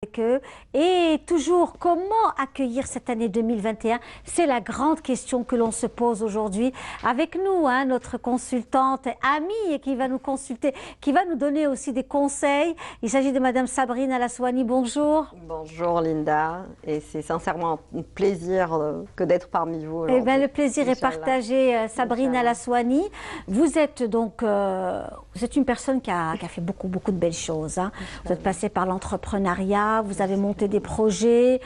avec eux. Et toujours, comment accueillir cette année 2021? C'est la grande question que l'on se pose aujourd'hui. Avec nous, notre consultante amie qui va nous consulter, qui va nous donner aussi des conseils. Il s'agit de Madame Sabrine Alaswani. Bonjour. Bonjour Linda, et c'est sincèrement un plaisir que d'être parmi vous aujourd'hui. Eh bien, le plaisir est partagé, Sabrine Alaswani. Vous êtes donc vous êtes une personne qui a fait beaucoup de belles choses. Vous êtes passée par l'entrepreneuriat, vous avez monté des projets.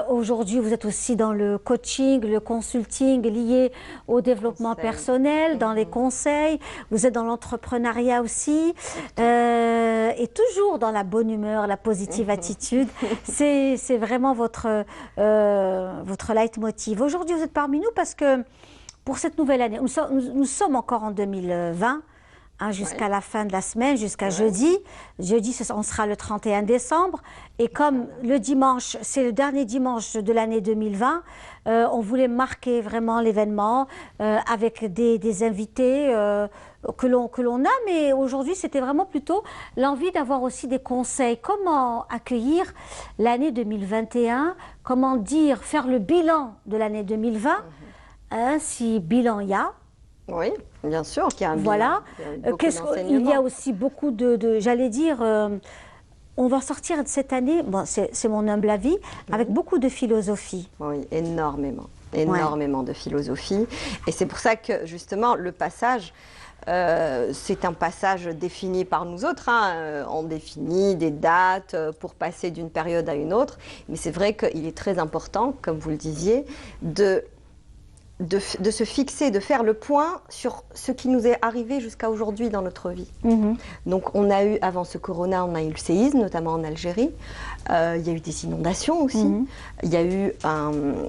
Aujourd'hui, vous êtes aussi dans le coaching, le consulting lié au développement personnel, dans les conseils. Vous êtes dans l'entrepreneuriat aussi. Et toujours dans la bonne humeur, la positive attitude. C'est vraiment votre leitmotiv. Aujourd'hui, vous êtes parmi nous parce que pour cette nouvelle année, nous sommes encore en 2020, jusqu'à la fin de la semaine, jusqu'à jeudi. Jeudi, on sera le 31 décembre. Et comme le dimanche, c'est le dernier dimanche de l'année 2020, on voulait marquer vraiment l'événement avec des invités que l'on a. Mais aujourd'hui, c'était vraiment plutôt l'envie d'avoir aussi des conseils. Comment accueillir l'année 2021? Comment faire le bilan de l'année 2020, si bilan il y a. Oui, bien sûr qu'il y a un bilan. Voilà. Il y a aussi beaucoup j'allais dire, on va sortir de cette année, bon, c'est mon humble avis, avec beaucoup de philosophie. Oui, énormément de philosophie. Et c'est pour ça que justement, le passage, c'est un passage défini par nous autres. On définit des dates pour passer d'une période à une autre. Mais c'est vrai qu'il est très important, comme vous le disiez, de se fixer, de faire le point sur ce qui nous est arrivé jusqu'à aujourd'hui dans notre vie. Donc on a eu, avant ce corona, on a eu le séisme, notamment en Algérie. Il y a eu des inondations aussi. Il y a eu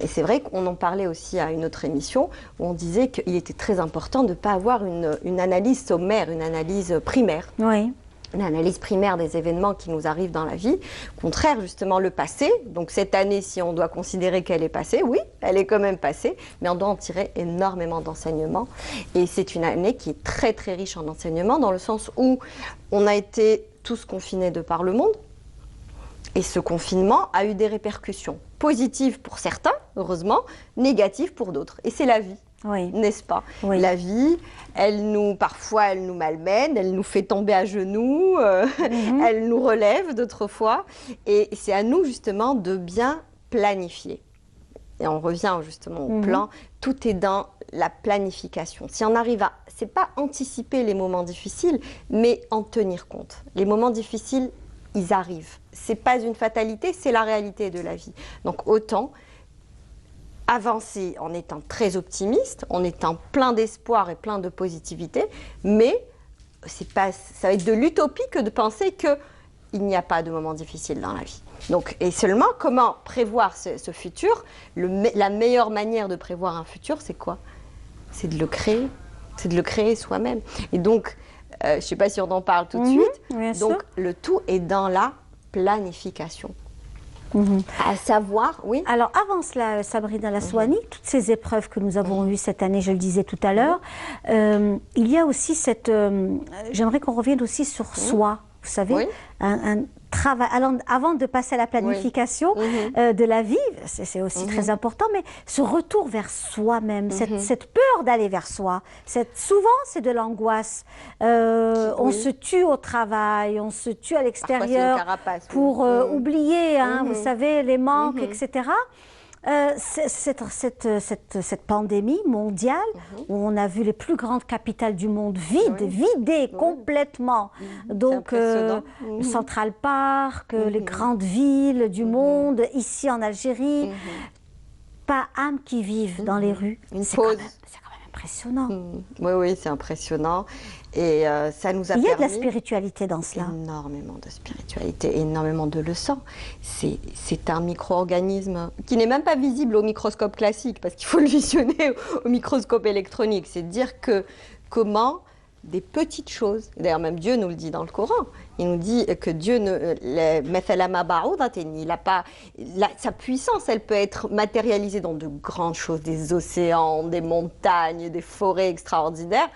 et c'est vrai qu'on en parlait aussi à une autre émission, où on disait qu'il était très important de ne pas avoir une analyse sommaire, une analyse primaire. Oui. Une analyse primaire des événements qui nous arrivent dans la vie. Au contraire, justement, le passé. Donc cette année, si on doit considérer qu'elle est passée, oui, elle est quand même passée, mais on doit en tirer énormément d'enseignements. Et c'est une année qui est très riche en enseignements, dans le sens où on a été tous confinés de par le monde. Et ce confinement a eu des répercussions positives pour certains, heureusement, négatives pour d'autres. Et c'est la vie. Oui. N'est-ce pas? Oui. La vie, parfois elle nous malmène, elle nous fait tomber à genoux, elle nous relève d'autres fois. Et c'est à nous justement de bien planifier. Et on revient justement au plan, tout est dans la planification. Si on arrive c'est pas anticiper les moments difficiles, mais en tenir compte. Les moments difficiles, ils arrivent. C'est pas une fatalité, c'est la réalité de la vie. Donc autant avancer en étant très optimiste, en étant plein d'espoir et plein de positivité, mais ça va être de l'utopie que de penser qu'il n'y a pas de moments difficiles dans la vie. Donc, et seulement, comment prévoir ce futur? La meilleure manière de prévoir un futur, c'est quoi? C'est de le créer. C'est de le créer soi-même. Et donc, je ne sais pas si on en parle tout de suite. Bien donc, sûr. le tout est dans la planification. À savoir, oui. Alors, avant cela, Sabrine Alaswani, toutes ces épreuves que nous avons eues cette année, je le disais tout à l'heure, il y a aussi j'aimerais qu'on revienne aussi sur soi, vous savez, un travail, avant de passer à la planification de la vie, c'est aussi très important, mais ce retour vers soi-même, cette peur d'aller vers soi, souvent c'est de l'angoisse. On se tue au travail, on se tue à l'extérieur pour oublier, vous savez, les manques, etc. Cette pandémie mondiale où on a vu les plus grandes capitales du monde vidées complètement. Donc, Central Park, les grandes villes du monde, ici en Algérie, pas âme qui vive dans les rues. C'est quand même impressionnant. Oui, c'est impressionnant. Et ça nous a permis... Il y a de la spiritualité dans cela. Énormément de spiritualité, énormément de leçons. C'est un micro-organisme qui n'est même pas visible au microscope classique, parce qu'il faut le visionner au microscope électronique. C'est dire comment des petites choses, d'ailleurs même Dieu nous le dit dans le Coran, il nous dit que Dieu, sa puissance, elle peut être matérialisée dans de grandes choses, des océans, des montagnes, des forêts extraordinaires.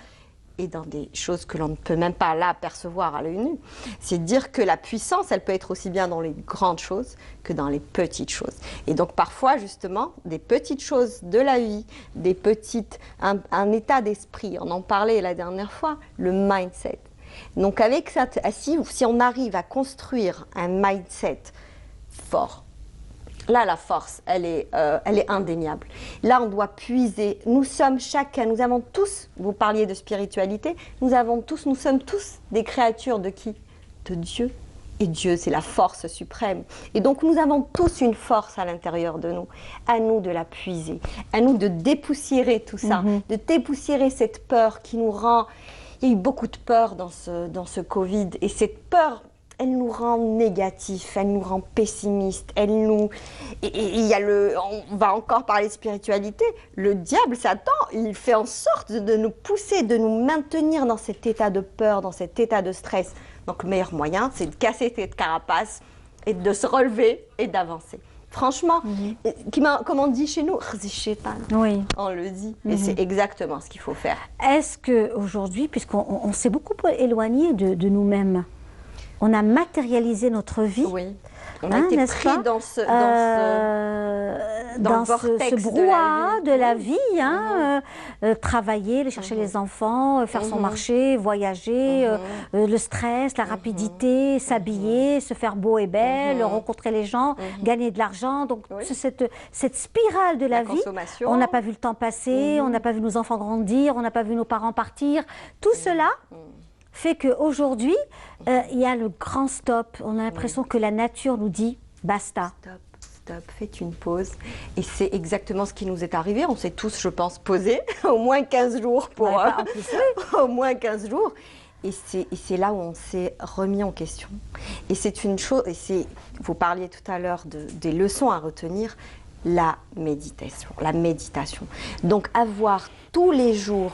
et dans des choses que l'on ne peut même pas là percevoir à l'œil nu. C'est dire que la puissance, elle peut être aussi bien dans les grandes choses que dans les petites choses. Et donc parfois, justement, des petites choses de la vie, un état d'esprit, on en parlait la dernière fois, le mindset. Donc avec ça, si on arrive à construire un mindset fort, là, la force, elle est indéniable. Là, on doit puiser. Nous avons tous, vous parliez de spiritualité, nous sommes tous des créatures de qui? De Dieu. Et Dieu, c'est la force suprême. Et donc, nous avons tous une force à l'intérieur de nous. À nous de la puiser. À nous de dépoussiérer tout ça. De dépoussiérer cette peur qui nous rend... Il y a eu beaucoup de peur dans ce Covid. Et cette peur... elle nous rend négatifs, elle nous rend pessimistes, on va encore parler de spiritualité, le diable, Satan, il fait en sorte de nous pousser, de nous maintenir dans cet état de peur, dans cet état de stress. Donc le meilleur moyen, c'est de casser cette carapace et de se relever et d'avancer. Franchement, comme on dit chez nous, oui. On le dit, et c'est exactement ce qu'il faut faire. Est-ce qu'aujourd'hui, puisqu'on s'est beaucoup éloigné de nous-mêmes, on a matérialisé notre vie. Oui. On a été pris dans ce brouhaha de la vie. Travailler, aller chercher les enfants, faire son marché, voyager, le stress, la rapidité, s'habiller, se faire beau et belle, rencontrer les gens, gagner de l'argent. Donc cette spirale de la vie, on n'a pas vu le temps passer, on n'a pas vu nos enfants grandir, on n'a pas vu nos parents partir. Tout cela fait qu'aujourd'hui, il y a le grand stop. On a l'impression que la nature nous dit basta. Stop, faites une pause. Et c'est exactement ce qui nous est arrivé. On s'est tous, je pense, posés au moins 15 jours pour... au moins 15 jours. Et c'est là où on s'est remis en question. Et c'est une chose... vous parliez tout à l'heure des leçons à retenir. La méditation. Donc avoir tous les jours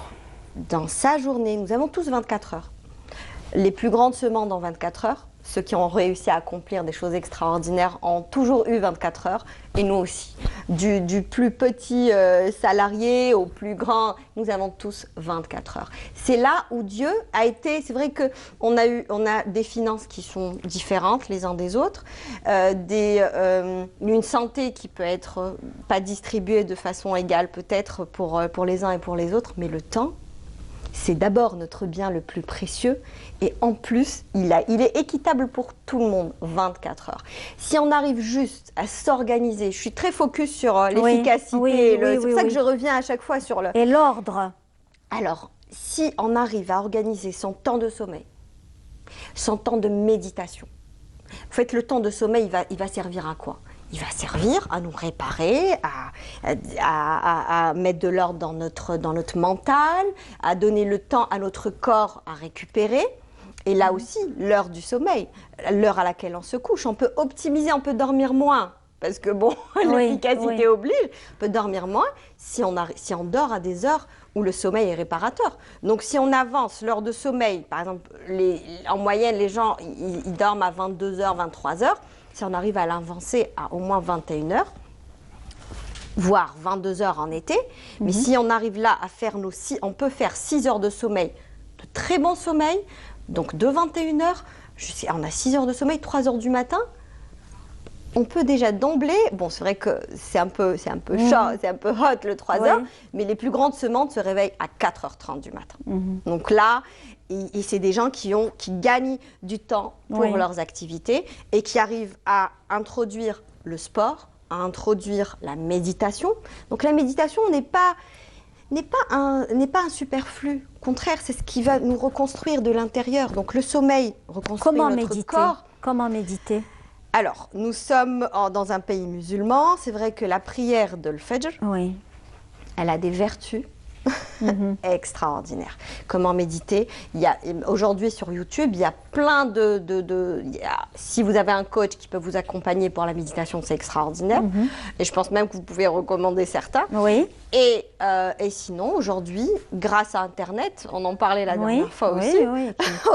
dans sa journée, nous avons tous 24 heures. Les plus grandes se mentent en 24 heures. Ceux qui ont réussi à accomplir des choses extraordinaires ont toujours eu 24 heures. Et nous aussi. Du plus petit salarié au plus grand, nous avons tous 24 heures. C'est là où Dieu a été... C'est vrai qu'on a des finances qui sont différentes les uns des autres. Une santé qui peut être pas distribuée de façon égale peut-être pour les uns et pour les autres. Mais le temps... c'est d'abord notre bien le plus précieux et en plus, il est équitable pour tout le monde, 24 heures. Si on arrive juste à s'organiser, je suis très focus sur l'efficacité, c'est pour ça que je reviens à chaque fois sur le... Et l'ordre. Alors, si on arrive à organiser son temps de sommeil, son temps de méditation, en fait, le temps de sommeil, il va servir à quoi ? Il va servir à nous réparer, à mettre de l'ordre dans notre mental, à donner le temps à notre corps à récupérer. Et là aussi, l'heure du sommeil, l'heure à laquelle on se couche, on peut optimiser, on peut dormir moins. Parce que bon, l'efficacité oblige, on peut dormir moins si on dort à des heures où le sommeil est réparateur. Donc si on avance l'heure de sommeil, par exemple, en moyenne, les gens ils dorment à 22h, 23h. Si on arrive à l'avancer à au moins 21h, voire 22h en été, mais si on arrive là à faire on peut faire 6 heures de sommeil, de très bon sommeil, donc de 21h, on a 6 heures de sommeil, 3 heures du matin, on peut déjà d'emblée, bon c'est vrai que c'est un peu chaud, c'est un peu hot le 3 heures, mais les plus grandes semences se réveillent à 4h30 du matin. Donc là, et c'est des gens qui gagnent du temps pour leurs activités et qui arrivent à introduire le sport, à introduire la méditation. Donc la méditation n'est pas un superflu. Au contraire, c'est ce qui va nous reconstruire de l'intérieur. Donc le sommeil reconstruit notre corps. Comment méditer ? Alors, nous sommes dans un pays musulman. C'est vrai que la prière de l'Fajr, elle a des vertus extraordinaire. Comment méditer ? Aujourd'hui sur YouTube, il y a plein si vous avez un coach qui peut vous accompagner pour la méditation, c'est extraordinaire. Et je pense même que vous pouvez recommander certains. Et sinon, aujourd'hui, grâce à Internet, on en parlait la dernière fois aussi,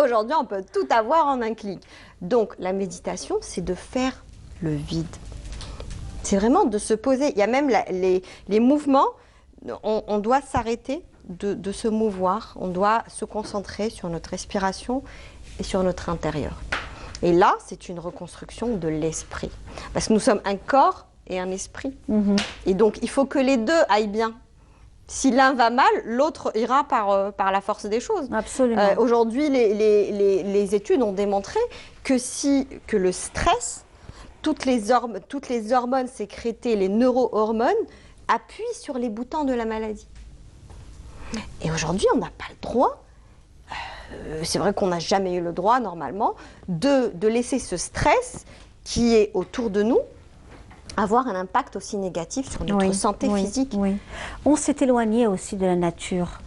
aujourd'hui, on peut tout avoir en un clic. Donc, la méditation, c'est de faire le vide. C'est vraiment de se poser. Il y a même les mouvements. On doit s'arrêter de se mouvoir, on doit se concentrer sur notre respiration et sur notre intérieur. Et là, c'est une reconstruction de l'esprit. Parce que nous sommes un corps et un esprit. Et donc, il faut que les deux aillent bien. Si l'un va mal, l'autre ira par la force des choses. Absolument. Aujourd'hui, les études ont démontré que le stress, toutes les hormones sécrétées, les neurohormones, appuient sur les boutons de la maladie. Et aujourd'hui, on n'a pas le droit, c'est vrai qu'on n'a jamais eu le droit normalement, de laisser ce stress qui est autour de nous avoir un impact aussi négatif sur notre santé physique. Oui. On s'est éloigné aussi de la nature,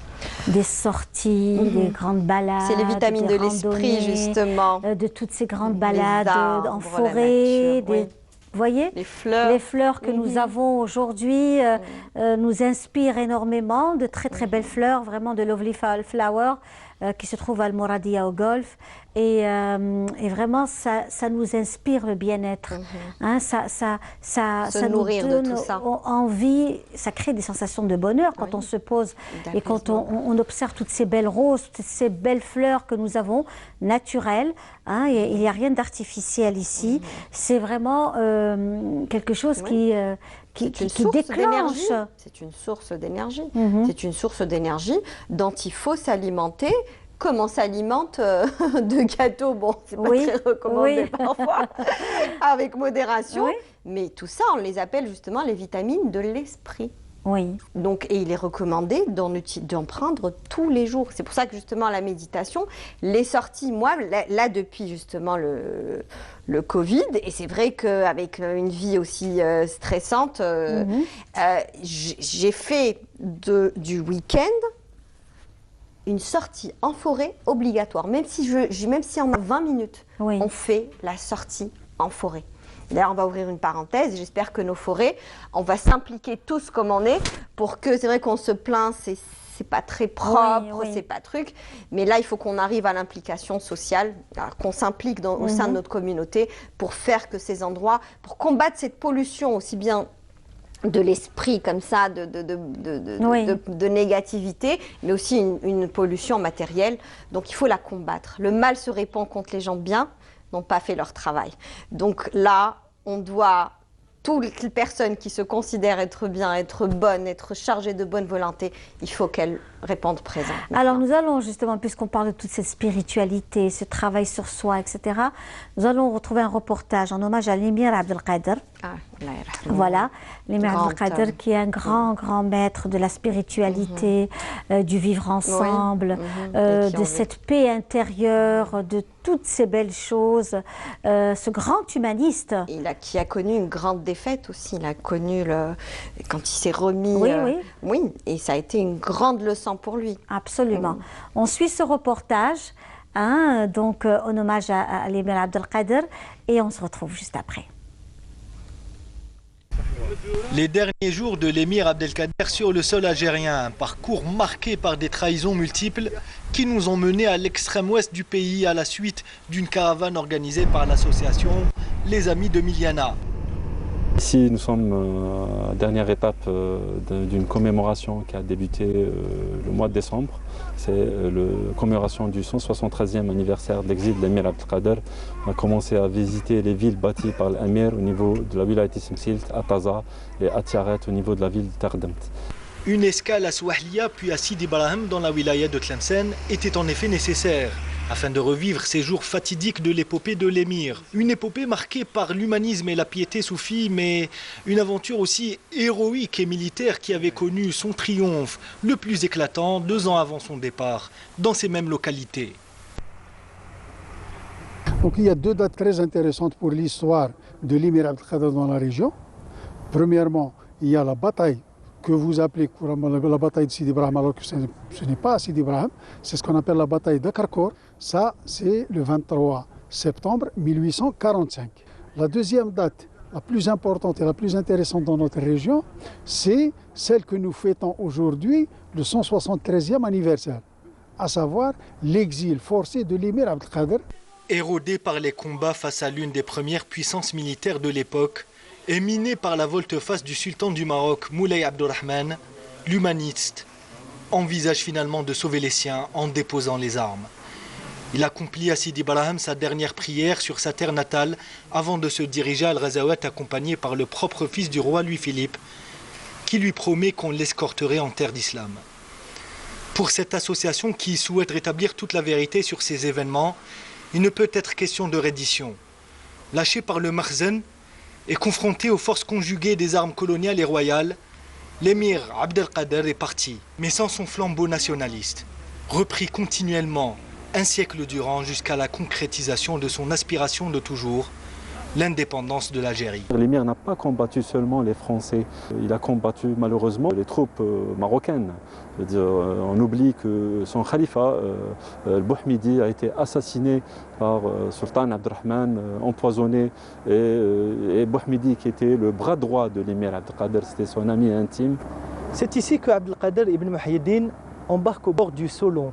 des sorties, des grandes balades. C'est les vitamines de l'esprit, justement. De toutes ces grandes balades arbres, en forêt, nature, vous voyez, les fleurs que nous avons aujourd'hui nous inspirent énormément, de très très belles fleurs, vraiment de lovely flower qui se trouve à Al-Mouradia au Golfe. Et vraiment, ça nous inspire le bien-être. Hein, ça nous donne envie, ça crée des sensations de bonheur quand on se pose et quand on observe toutes ces belles roses, toutes ces belles fleurs que nous avons, naturelles. Hein, il n'y a rien d'artificiel ici. C'est vraiment quelque chose qui déclenche. C'est une source d'énergie. C'est une source d'énergie dont il faut s'alimenter. Comme on s'alimente de gâteaux, bon, c'est pas très recommandé parfois, avec modération. Mais tout ça, on les appelle justement les vitamines de l'esprit. Donc, et il est recommandé d'en prendre tous les jours. C'est pour ça que justement la méditation, les sorties, moi, là depuis justement le Covid, et c'est vrai qu'avec une vie aussi stressante, j'ai fait du week-end une sortie en forêt obligatoire. Même si on a 20 minutes, on fait la sortie en forêt. D'ailleurs, on va ouvrir une parenthèse. J'espère que nos forêts, on va s'impliquer tous comme on est pour que, c'est vrai qu'on se plaint, c'est pas très propre, c'est pas truc. Mais là, il faut qu'on arrive à l'implication sociale, qu'on s'implique au sein de notre communauté pour faire que ces endroits, pour combattre cette pollution aussi bien de l'esprit comme ça, de négativité, mais aussi une pollution matérielle. Donc il faut la combattre. Le mal se répand quand les gens bien n'ont pas fait leur travail. Donc là, on doit, toutes les personnes qui se considèrent être bien, être bonnes, être chargées de bonne volonté, il faut qu'elles répondent présent. Alors nous allons justement, puisqu'on parle de toute cette spiritualité, ce travail sur soi, etc., nous allons retrouver un reportage en hommage à l'émir Abdelkader. Voilà, l'émir Abdelkader qui est un grand maître de la spiritualité, du vivre ensemble, de cette paix intérieure, de toutes ces belles choses, ce grand humaniste. Qui a connu une grande défaite aussi, il a connu quand il s'est remis, et ça a été une grande leçon pour lui. Absolument. On suit ce reportage, donc en hommage à l'émir Abdelkader, et on se retrouve juste après. Les derniers jours de l'émir Abdelkader sur le sol algérien, un parcours marqué par des trahisons multiples qui nous ont menés à l'extrême ouest du pays à la suite d'une caravane organisée par l'association Les Amis de Miliana. Ici, nous sommes à la dernière étape d'une commémoration qui a débuté le mois de décembre. C'est la commémoration du 173e anniversaire de l'exil de l'émir Abdelkader. On a commencé à visiter les villes bâties par l'émir au niveau de la wilaya Tissemsilt, à Taza et à Tiaret au niveau de la ville de Terdemt. Une escale à Souahlia puis à Sidi Ibrahim dans la wilaya de Tlemcen était en effet nécessaire afin de revivre ces jours fatidiques de l'épopée de l'émir. Une épopée marquée par l'humanisme et la piété soufie, mais une aventure aussi héroïque et militaire qui avait connu son triomphe le plus éclatant 2 ans avant son départ, dans ces mêmes localités. Donc il y a 2 dates très intéressantes pour l'histoire de l'émir Abdelkader dans la région. Premièrement, il y a la bataille que vous appelez la bataille de Sidi Ibrahim, alors que ce n'est pas Sidi Ibrahim, c'est ce qu'on appelle la bataille de Karkor. Ça, c'est le 23 septembre 1845. La deuxième date, la plus importante et la plus intéressante dans notre région, c'est celle que nous fêtons aujourd'hui, le 173e anniversaire, à savoir l'exil forcé de l'émir Abdelkader. Érodé par les combats face à l'une des premières puissances militaires de l'époque, et miné par la volte-face du sultan du Maroc, Moulay Abdelrahman, l'humaniste envisage finalement de sauver les siens en déposant les armes. Il accomplit à Sidi Ibrahim sa dernière prière sur sa terre natale avant de se diriger à Al-Ghazawat accompagné par le propre fils du roi Louis-Philippe qui lui promet qu'on l'escorterait en terre d'islam. Pour cette association qui souhaite rétablir toute la vérité sur ces événements, il ne peut être question de reddition. Lâché par le Makhzen et confronté aux forces conjuguées des armes coloniales et royales, l'émir Abdelkader est parti, mais sans son flambeau nationaliste, repris continuellement un siècle durant jusqu'à la concrétisation de son aspiration de toujours, l'indépendance de l'Algérie. L'émir n'a pas combattu seulement les Français, il a combattu malheureusement les troupes marocaines. On oublie que son khalifa, Bouhmidi, a été assassiné par Sultan Abdelrahman, empoisonné. Et Bouhmidi, qui était le bras droit de l'émir Abdelkader, c'était son ami intime. C'est ici que Abdelkader ibn Muhyiddin embarque au bord du Solon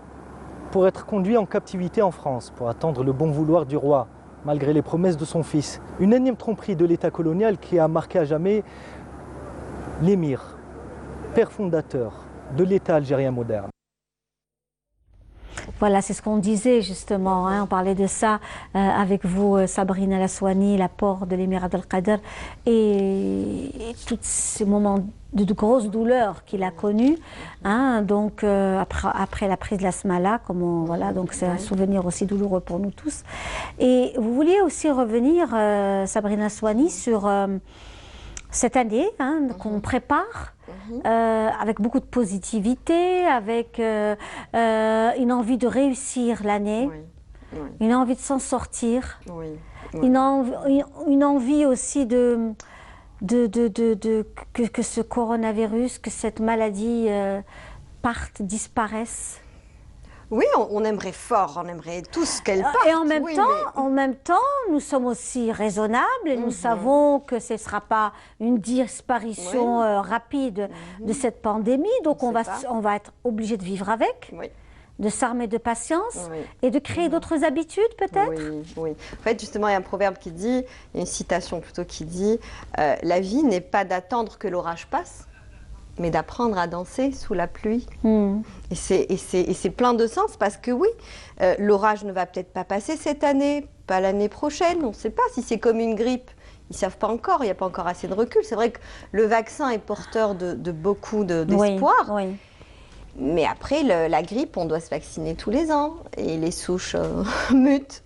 pour être conduit en captivité en France, pour attendre le bon vouloir du roi, malgré les promesses de son fils. Une énième tromperie de l'État colonial qui a marqué à jamais l'émir, père fondateur de l'État algérien moderne. Voilà, c'est ce qu'on disait justement, hein, on parlait de ça avec vous, Sabrine El Aswani, l'apport de l'émir Abdelkader et tous ces moments de grosse douleur qu'il a connus, hein, donc après la prise de la Smala, voilà, donc c'est un souvenir aussi douloureux pour nous tous. Et vous vouliez aussi revenir, Sabrine El Aswani, sur cette année qu'on prépare. Avec beaucoup de positivité, avec une envie de réussir l'année, une envie de s'en sortir, une envie aussi que ce coronavirus, que cette maladie parte, disparaisse. Oui, on aimerait fort, on aimerait tous qu'elle parte. Et en même temps, nous sommes aussi raisonnables et nous savons que ce ne sera pas une disparition rapide de cette pandémie. Donc on va être obligé de vivre avec, de s'armer de patience et de créer d'autres habitudes peut-être. Oui. En fait, justement, il y a un proverbe qui dit, une citation plutôt qui dit « La vie n'est pas d'attendre que l'orage passe, mais d'apprendre à danser sous la pluie. Et c'est plein de sens parce que oui, l'orage ne va peut-être pas passer cette année, pas l'année prochaine, on ne sait pas si c'est comme une grippe. Ils ne savent pas encore, il n'y a pas encore assez de recul. C'est vrai que le vaccin est porteur de beaucoup d'espoir. Mais après, la grippe, on doit se vacciner tous les ans et les souches mutent.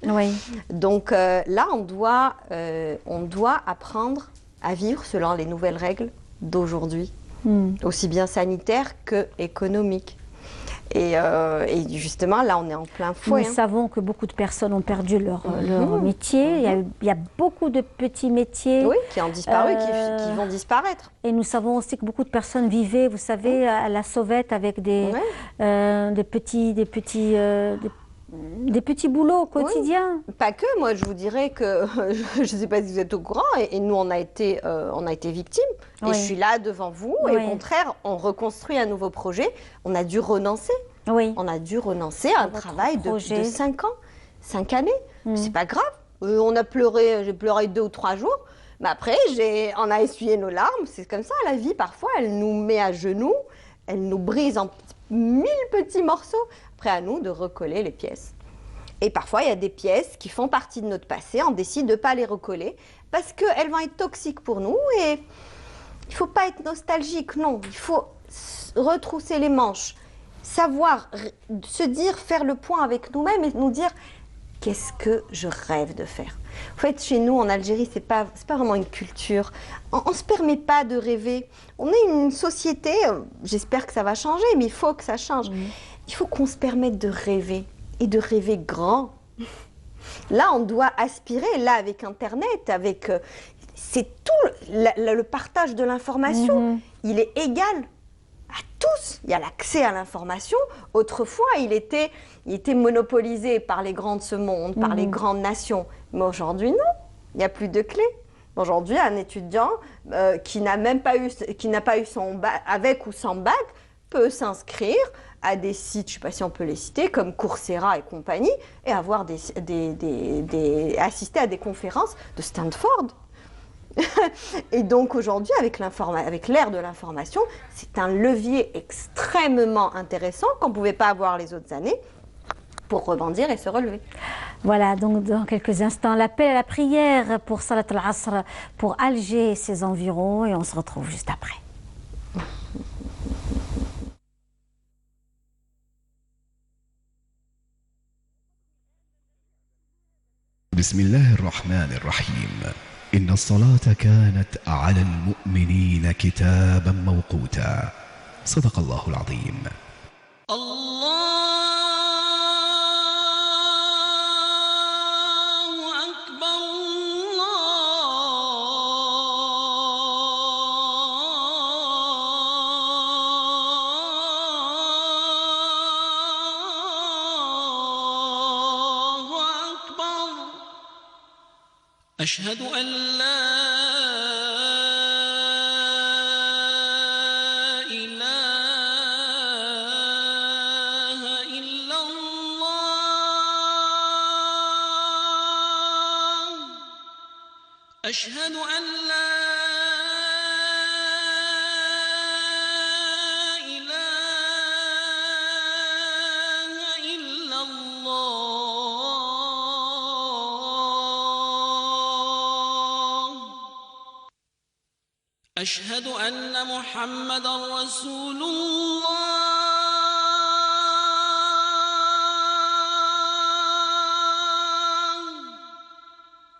Donc là, on doit apprendre à vivre selon les nouvelles règles d'aujourd'hui. Aussi bien sanitaire que économique. Et justement, là, on est en plein fouet. Nous savons que beaucoup de personnes ont perdu leur métier. Il y a beaucoup de petits métiers. Qui ont disparu, qui vont disparaître. Et nous savons aussi que beaucoup de personnes vivaient, vous savez, à la sauvette avec des petits boulots quotidiens. Pas que, moi je vous dirais que, je ne sais pas si vous êtes au courant, et nous on a été victimes, et je suis là devant vous, et au contraire, on reconstruit un nouveau projet, on a dû renoncer. On a dû renoncer à un travail de 5 ans, 5 années, c'est pas grave, j'ai pleuré 2 ou 3 jours, mais après on a essuyé nos larmes, c'est comme ça la vie, parfois elle nous met à genoux, elle nous brise en 1000 petits morceaux. Après à nous de recoller les pièces. Et parfois, il y a des pièces qui font partie de notre passé, on décide de ne pas les recoller parce qu'elles vont être toxiques pour nous et il ne faut pas être nostalgique, non. Il faut retrousser les manches, savoir se dire, faire le point avec nous-mêmes et nous dire qu'est-ce que je rêve de faire. En fait, chez nous, en Algérie, c'est pas vraiment une culture. On ne se permet pas de rêver. On est une société, j'espère que ça va changer, mais il faut que ça change. Il faut qu'on se permette de rêver et de rêver grand. Là, on doit aspirer, là, avec Internet, avec... c'est tout, le partage de l'information, il est égal à tous. Il y a l'accès à l'information. Autrefois, il était monopolisé par les grands de ce monde, par les grandes nations. Mais aujourd'hui, non. Il n'y a plus de clés. Aujourd'hui, un étudiant qui n'a pas eu son bac, avec ou sans bac, peut s'inscrire à des sites, je ne sais pas si on peut les citer, comme Coursera et compagnie, et avoir assister à des conférences de Stanford, Et donc aujourd'hui, avec l'ère de l'information, c'est un levier extrêmement intéressant qu'on ne pouvait pas avoir les autres années pour rebondir et se relever. Voilà, donc dans quelques instants, l'appel à la prière pour Salat al-Asr, pour Alger et ses environs, et on se retrouve juste après. بسم الله الرحمن الرحيم إن الصلاة كانت على المؤمنين كتابا موقوتا صدق الله العظيم. أشهد أن لا إله إلا الله أشهد أن لا أشهد أن محمدًا رسول الله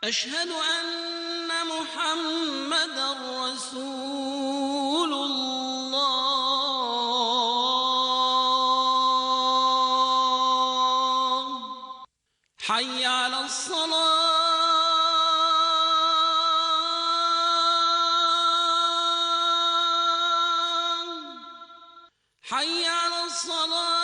أشهد أن محمدًا رسول الله حي على الصلاة حي على الصلاة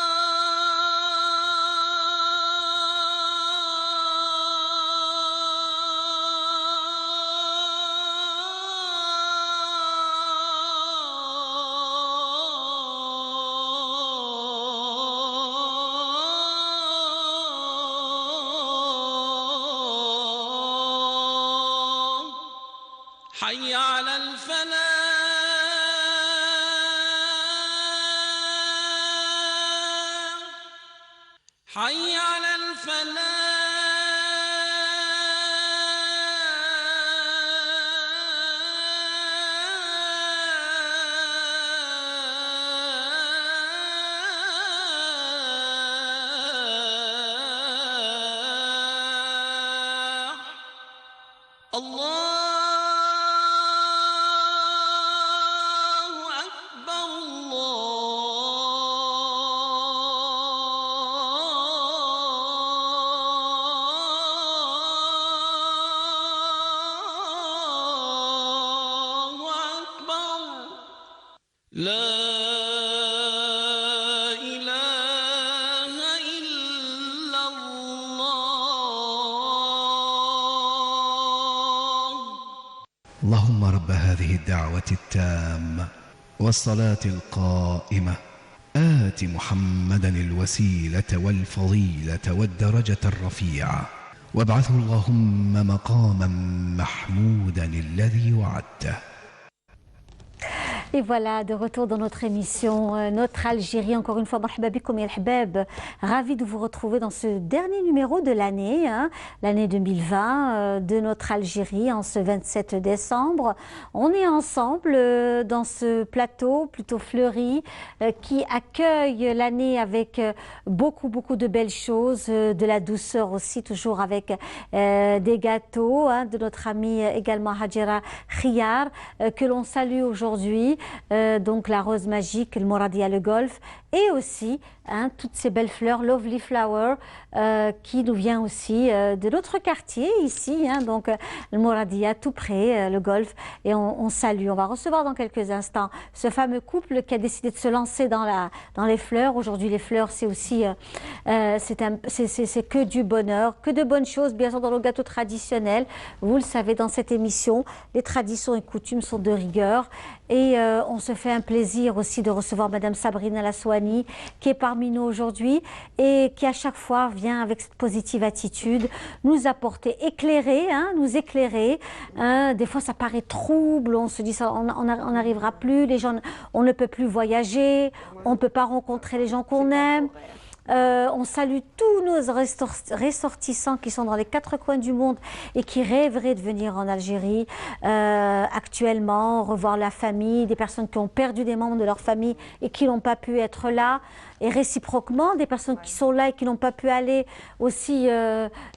حي على الفلاح حي على الفلاح الله أكبر الله أكبر لا إله إلا الله اللهم رب هذه الدعوة التامة والصلاة القائمة آت محمدا الوسيلة والفضيلة والدرجة الرفيعة وابعثه اللهم مقاما محمودا الذي وعدته. Et voilà, de retour dans notre émission, notre Algérie. Encore une fois, marhaba bikoum ya al-habab. Ravi de vous retrouver dans ce dernier numéro de l'année, hein, l'année 2020, de notre Algérie, en ce 27 décembre. On est ensemble dans ce plateau plutôt fleuri qui accueille l'année avec beaucoup de belles choses, de la douceur aussi, toujours avec des gâteaux, hein, de notre amie également Hajira Khiyar, que l'on salue aujourd'hui. Donc la rose magique, le Moradia, le golf, et aussi hein, toutes ces belles fleurs, Lovely Flower, qui nous vient aussi de notre quartier ici, hein, donc le Moradia tout près, le golf, et on salue. On va recevoir dans quelques instants ce fameux couple qui a décidé de se lancer dans les fleurs. Aujourd'hui les fleurs c'est aussi, c'est que du bonheur, que de bonnes choses, bien sûr dans le gâteau traditionnel. Vous le savez, dans cette émission, les traditions et coutumes sont de rigueur, et on se fait un plaisir aussi de recevoir Madame Sabrina Lassoani, Rouhani, qui est parmi nous aujourd'hui et qui à chaque fois vient avec cette positive attitude, nous apporter, nous éclairer. Des fois ça paraît trouble, on se dit ça, on n'arrivera plus, les gens, on ne peut plus voyager, on ne peut pas rencontrer les gens qu'on aime. On salue tous nos ressortissants qui sont dans les 4 coins du monde et qui rêveraient de venir en Algérie actuellement, revoir la famille, des personnes qui ont perdu des membres de leur famille et qui n'ont pas pu être là. Et réciproquement, des personnes qui sont là et qui n'ont pas pu aller aussi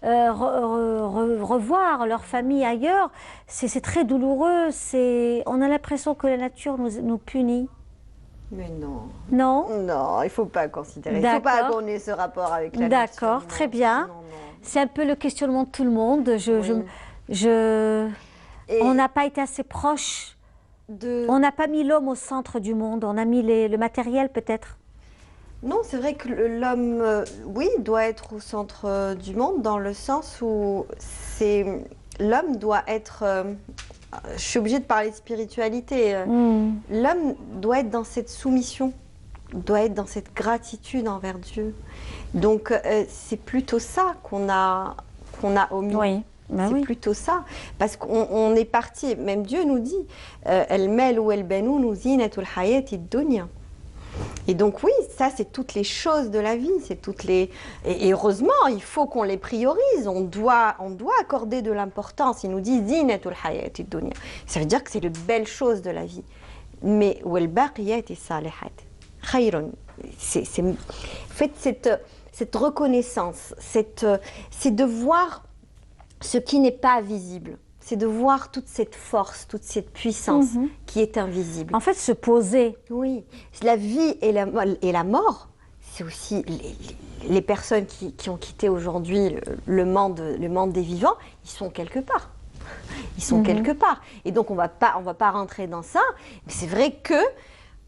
revoir leur famille ailleurs. C'est très douloureux. On a l'impression que la nature nous punit. Mais non. Non? Non, il ne faut pas considérer. Il ne faut pas qu'on ait ce rapport avec la nature. D'accord, très bien. C'est un peu le questionnement de tout le monde. On n'a pas été assez proche. On n'a pas mis l'homme au centre du monde. On a mis le matériel peut-être. Non, c'est vrai que l'homme, oui, doit être au centre du monde dans le sens où l'homme doit être... je suis obligée de parler de spiritualité. L'homme doit être dans cette soumission, doit être dans cette gratitude envers Dieu. Donc c'est plutôt ça qu'on a omis. Oui. C'est plutôt ça. Parce qu'on est parti, même Dieu nous dit El-Mel ou El-Benoun zinatul hayati dunya. Et donc oui, ça c'est toutes les choses de la vie, c'est toutes les... Et heureusement, il faut qu'on les priorise, on doit accorder de l'importance. Il nous dit zinatul hayati dunya. Ça veut dire que c'est les belles choses de la vie. Mais wal baqiyati salihat khayrun. En fait cette reconnaissance, c'est de voir ce qui n'est pas visible. C'est de voir toute cette force, toute cette puissance qui est invisible. En fait, se poser. Oui, la vie et la mort, c'est aussi les personnes qui ont quitté aujourd'hui le monde des vivants, ils sont quelque part. Ils sont quelque part. Et donc, on va pas rentrer dans ça. Mais c'est vrai que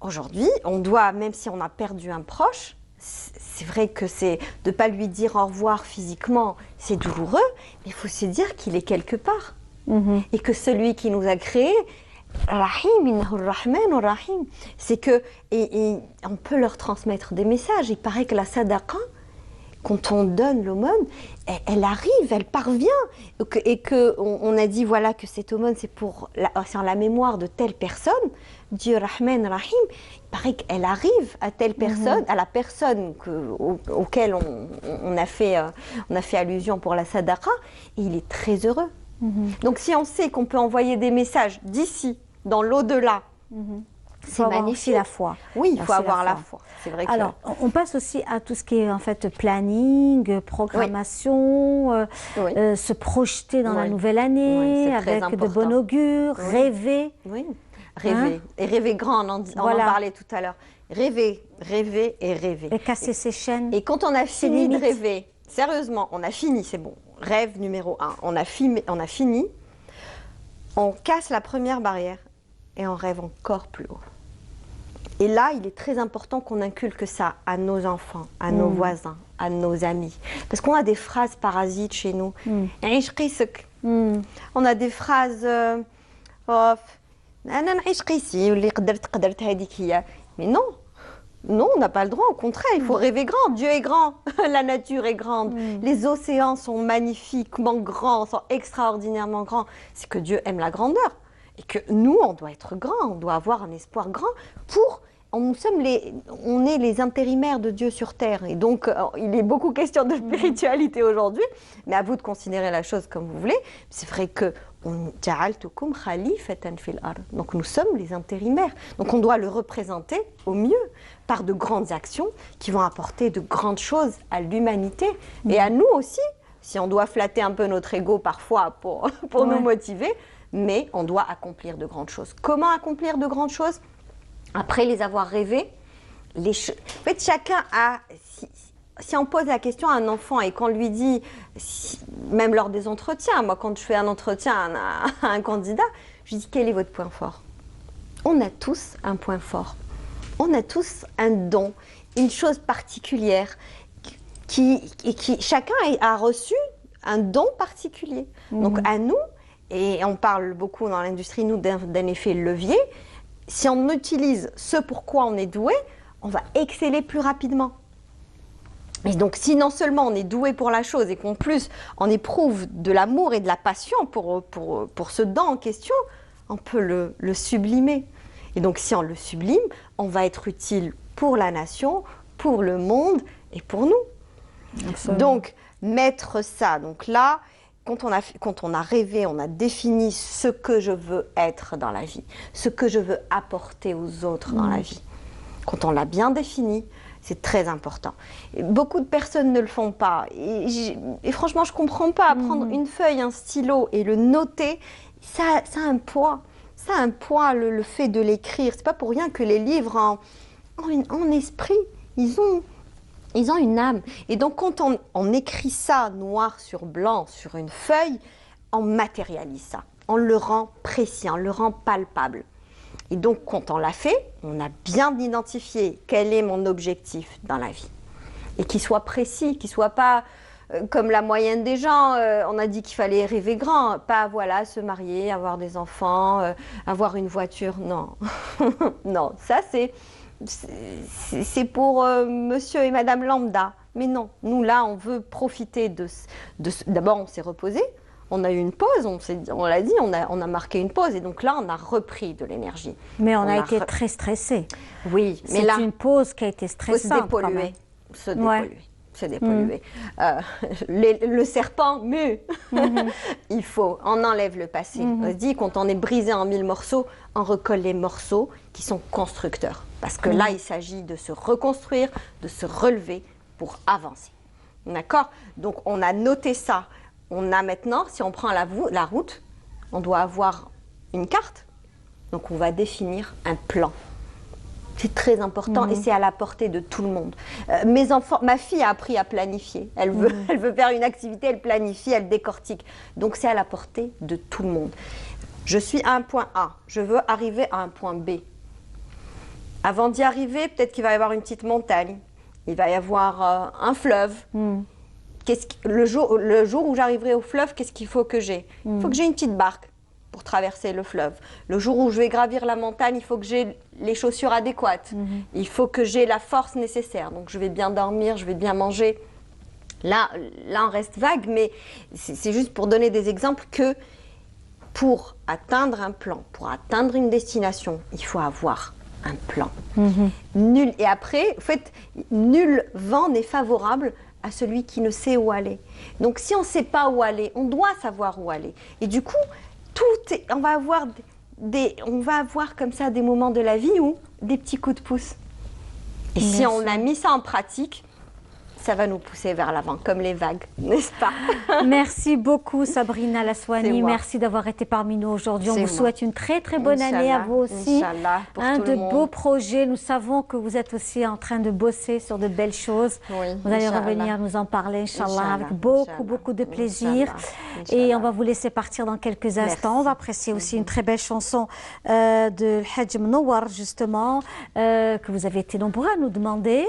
aujourd'hui, on doit, même si on a perdu un proche, c'est vrai que c'est de ne pas lui dire au revoir physiquement, c'est douloureux, mais il faut se dire qu'il est quelque part. Et que celui qui nous a créés, c'est que et on peut leur transmettre des messages. Il paraît que la sadaqa, quand on donne l'aumône, elle arrive, elle parvient, et que on a dit voilà que cette aumône c'est en la mémoire de telle personne, Dieu Rahman Rahim. Il paraît qu'elle arrive à telle personne, à la personne auquel on a fait allusion pour la sadaqa, et il est très heureux. Donc si on sait qu'on peut envoyer des messages d'ici, dans l'au-delà, c'est magnifique. La foi. Oui, il faut avoir la foi. C'est vrai. Alors, on passe aussi à tout ce qui est en fait planning, programmation, se projeter dans la nouvelle année avec de bon augure, rêver. Oui, rêver. Et rêver grand, on en parlait tout à l'heure. Rêver, rêver et rêver. Et casser ses chaînes. Et quand on a fini de rêver, sérieusement, on a fini, c'est bon. Rêve numéro 1, on a fini, on casse la première barrière et on rêve encore plus haut. Et là, il est très important qu'on inculque ça à nos enfants, à nos voisins, à nos amis. Parce qu'on a des phrases parasites chez nous. On a des phrases... mais non. Non, on n'a pas le droit, au contraire, il faut rêver grand. Dieu est grand, la nature est grande, les océans sont magnifiquement grands, sont extraordinairement grands. C'est que Dieu aime la grandeur et que nous, on doit être grand, on doit avoir un espoir grand on est les intérimaires de Dieu sur terre. Et donc, il est beaucoup question de spiritualité aujourd'hui, mais à vous de considérer la chose comme vous voulez. C'est vrai que donc nous sommes les intérimaires. Donc on doit le représenter au mieux par de grandes actions qui vont apporter de grandes choses à l'humanité et à nous aussi, si on doit flatter un peu notre ego parfois pour nous motiver, mais on doit accomplir de grandes choses. Comment accomplir de grandes choses? Après les avoir rêvées, en fait chacun a... Si on pose la question à un enfant et qu'on lui dit, même lors des entretiens, moi quand je fais un entretien à un candidat, je lui dis quel est votre point fort? On a tous un point fort, on a tous un don, une chose particulière qui chacun a reçu un don particulier. Donc à nous, et on parle beaucoup dans l'industrie nous d'un effet levier, si on utilise ce pour quoi on est doué, on va exceller plus rapidement. Et donc, si non seulement on est doué pour la chose et qu'en plus on éprouve de l'amour et de la passion pour ce don en question, on peut le sublimer. Et donc, si on le sublime, on va être utile pour la nation, pour le monde et pour nous. Absolument. Donc, mettre ça. Donc là, quand on a rêvé, on a défini ce que je veux être dans la vie, ce que je veux apporter aux autres dans la vie. Quand on l'a bien défini, c'est très important. Et beaucoup de personnes ne le font pas. Et franchement, je ne comprends pas. Prendre une feuille, un stylo et le noter, ça a un poids. Ça a un poids, le fait de l'écrire. Ce n'est pas pour rien que les livres en esprit, ils ont une âme. Et donc, quand on écrit ça noir sur blanc sur une feuille, on matérialise ça. On le rend précis, on le rend palpable. Et donc, quand on l'a fait, on a bien identifié quel est mon objectif dans la vie. Et qu'il soit précis, qu'il ne soit pas comme la moyenne des gens. On a dit qu'il fallait rêver grand, pas voilà, se marier, avoir des enfants, avoir une voiture. Non, non, ça c'est pour monsieur et madame lambda. Mais non, nous là, on veut profiter de d'abord, on s'est reposé. On a eu une pause, on l'a dit, on a marqué une pause et donc là, on a repris de l'énergie. Mais on a été très stressé. Oui, mais là, c'est une pause qui a été stressante. Se dépolluer. Se dépolluer. Le serpent mue. On enlève le passé. On dit, quand on est brisé en 1000 morceaux, on recolle les morceaux qui sont constructeurs. Parce que là, il s'agit de se reconstruire, de se relever pour avancer. D'accord? Donc, on a noté ça. On a maintenant, si on prend la route, on doit avoir une carte. Donc, on va définir un plan. C'est très important et c'est à la portée de tout le monde. Mes enfants, ma fille a appris à planifier. Elle veut faire une activité, elle planifie, elle décortique. Donc, c'est à la portée de tout le monde. Je suis à un point A, je veux arriver à un point B. Avant d'y arriver, peut-être qu'il va y avoir une petite montagne. Il va y avoir un fleuve. Le jour où j'arriverai au fleuve, qu'est-ce qu'il faut que j'ai? Il faut que j'ai une petite barque pour traverser le fleuve. Le jour où je vais gravir la montagne, il faut que j'ai les chaussures adéquates. Il faut que j'ai la force nécessaire. Donc je vais bien dormir, je vais bien manger. Là on reste vague, mais c'est juste pour donner des exemples que pour atteindre un plan, pour atteindre une destination, il faut avoir un plan. Et après, en fait, nul vent n'est favorable à celui qui ne sait où aller. Donc si on ne sait pas où aller, on doit savoir où aller. Et du coup, on va avoir comme ça des moments de la vie où des petits coups de pouce. Et si on a mis ça en pratique, ça va nous pousser vers l'avant, comme les vagues, n'est-ce pas? Merci beaucoup Sabrina Laswani, merci d'avoir été parmi nous aujourd'hui. On vous souhaite une très très bonne année à vous aussi. De beaux projets, nous savons que vous êtes aussi en train de bosser sur de belles choses. Vous allez revenir nous en parler, Inch'Allah, avec beaucoup de plaisir. Et on va vous laisser partir dans quelques instants. On va apprécier aussi une très belle chanson de Hajj Mnowar, justement, que vous avez été nombreux à nous demander.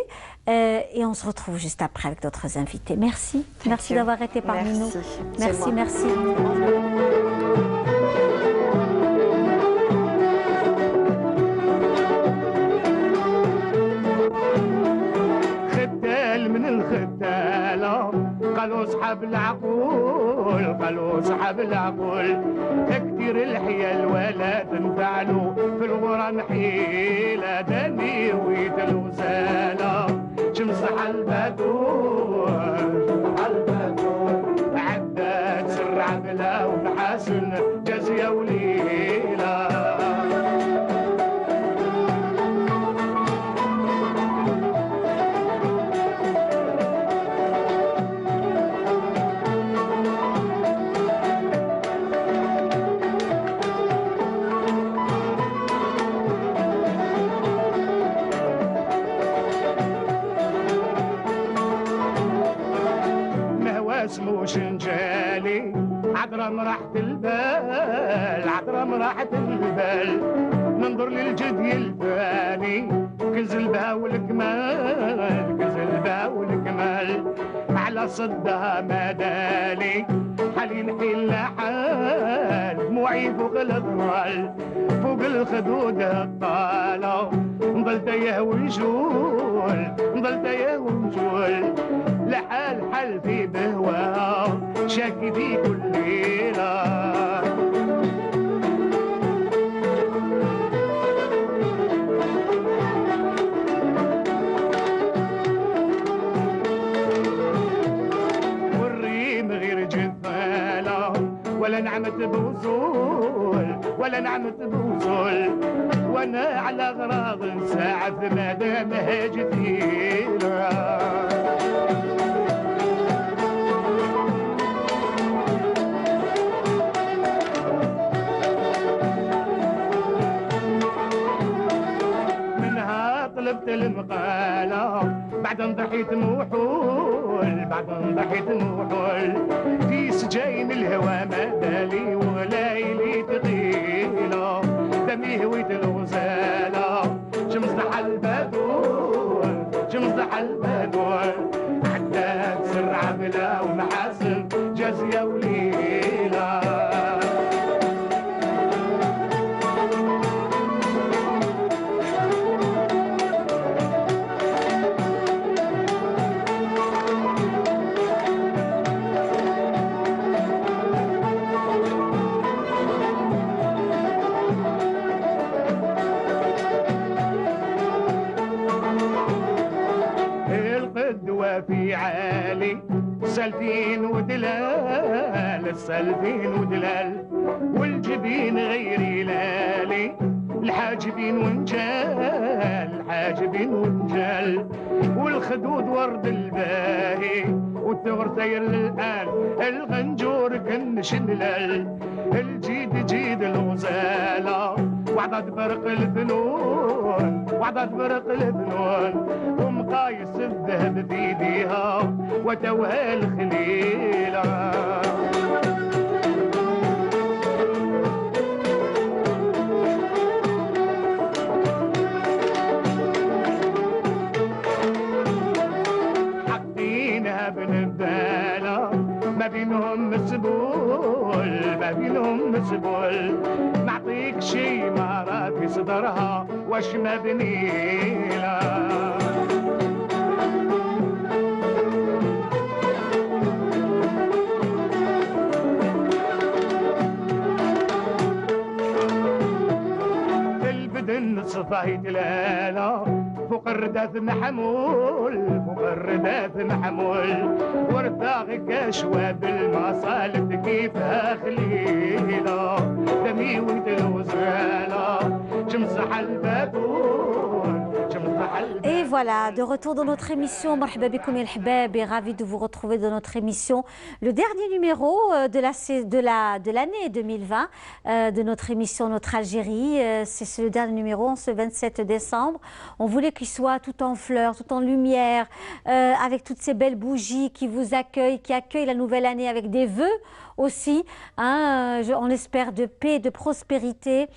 Et on se retrouve juste après avec d'autres invités. Merci. Merci d'avoir été parmi nous. Merci. قالوا صحاب العقول كتير الحيل ولا تنفعلوا في الغرام حيلة داني ويتلوزالا شمس عدات سر عبلا ومحاسن جازية وليلة اسمه شنجالي عذرم راحة البال ننظر للجدي الفاني كنز البهاء والكمال على صدها مدالي حالي نحيل حال دموعي فوق الظلال فوق الخدود الطالة نضل تايه ونجول نضل تايه ونجول لحال حل في بهواه شاكي في كل ليله ولا نعمة بوصول ولا نعمة بوصول وانا على اغراض ساعة ما دام هاجتي منها طلبت المقالة بعد ضحيت موحول بعد ضحيت موحول في سجاين الهوى ما بالي وليلي ثقيلة دمي هويت الغزالة شمس البدون شمس البدون حتى تسرع بلا ومحاسن جازية وليلة في عالي سالفين ودلال السالفين ودلال والجبين غيري لالي الحاجبين ونجال الحاجبين ونجال والخدود ورد الباهي والثغر ثير للآن الغنجور كنش النلال الجيد جيد الغزالة وعضد برق الفنون وعضد برق الفنون ومقايس الذهب في ايديها وتوها الخليلة حاطينها بنبالة ما بينهم مسبول ما بينهم مسبول نعطيك شي ما في صدرها واش ما بنيلة في البدن صفاي تلالا فوق الرداث محمول فوق الرداث محمول ورثاغك اشواب المصالب كيفها خليله دمي وانت الوزاله شمصح البابون شمصح البابون. Et voilà, de retour dans notre émission Marhaba bikoum el Hbab, et ravi de vous retrouver dans notre émission, le dernier numéro de l'année 2020 de notre émission Notre Algérie. C'est le dernier numéro, ce 27 décembre. On voulait qu'il soit tout en fleurs, tout en lumière, avec toutes ces belles bougies qui vous accueillent, qui accueillent la nouvelle année avec des vœux aussi. Hein, on espère de paix, de prospérité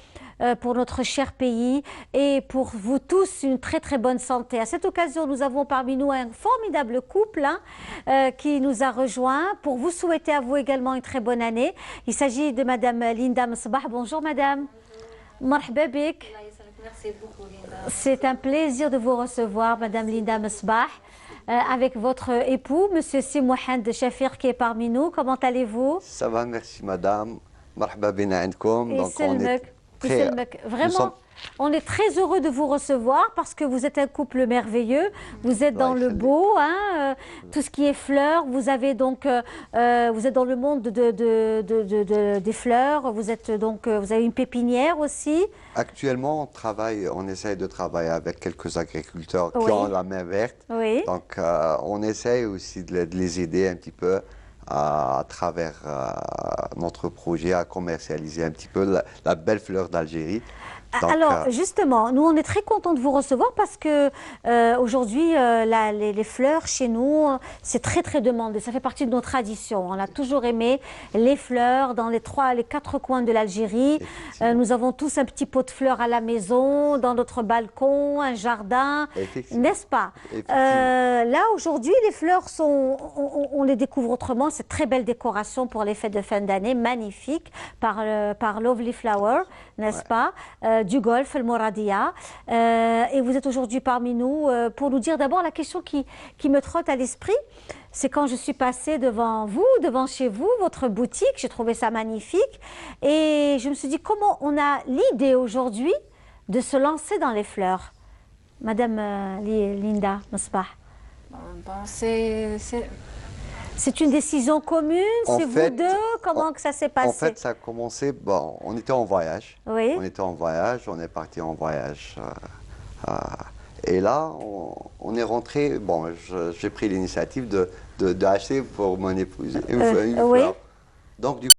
pour notre cher pays et pour vous tous une très très bonne santé. À cette occasion, nous avons parmi nous un formidable couple qui nous a rejoints pour vous souhaiter à vous également une très bonne année. Il s'agit de Madame Linda Msbah. Bonjour Madame. Marhaba bik. Merci beaucoup Linda. C'est un plaisir de vous recevoir Madame Linda Msbah. Avec votre époux, Monsieur Simouhand Chafir, qui est parmi nous. Comment allez-vous? Ça va, merci madame. Marhaba bina indkoum. Donc on est très, vraiment, on est très heureux de vous recevoir parce que vous êtes un couple merveilleux. Vous êtes dans le beau, hein, tout ce qui est fleurs. Vous avez donc, vous êtes dans le monde des fleurs. Vous êtes donc, vous avez une pépinière aussi. Actuellement, on essaye de travailler avec quelques agriculteurs qui ont la main verte. Oui. Donc on essaye aussi de les aider un petit peu à travers notre projet à commercialiser un petit peu la belle fleur d'Algérie. Donc, alors justement, nous on est très contents de vous recevoir parce que aujourd'hui les fleurs chez nous c'est très très demandé, ça fait partie de nos traditions. On a toujours aimé les fleurs dans les 4 coins de l'Algérie. Nous avons tous un petit pot de fleurs à la maison, dans notre balcon, un jardin, n'est-ce pas? Là aujourd'hui les fleurs on les découvre autrement, cette très belle décoration pour les fêtes de fin d'année, magnifique, par Lovely Flower, n'est-ce pas, du Golfe, le Moradia. Et vous êtes aujourd'hui parmi nous pour nous dire d'abord la question qui me trotte à l'esprit. C'est quand je suis passée devant vous, devant chez vous, votre boutique, j'ai trouvé ça magnifique. Et je me suis dit, comment on a l'idée aujourd'hui de se lancer dans les fleurs? Madame Linda Mosbah. C'est une décision commune, c'est vous deux? Comment que ça s'est passé? En fait, ça a commencé, bon, on était en voyage. Oui. On était en voyage, on est parti en voyage. Et là, on est rentré, bon, j'ai pris l'initiative d'acheter pour mon épouse une fleur. Donc, du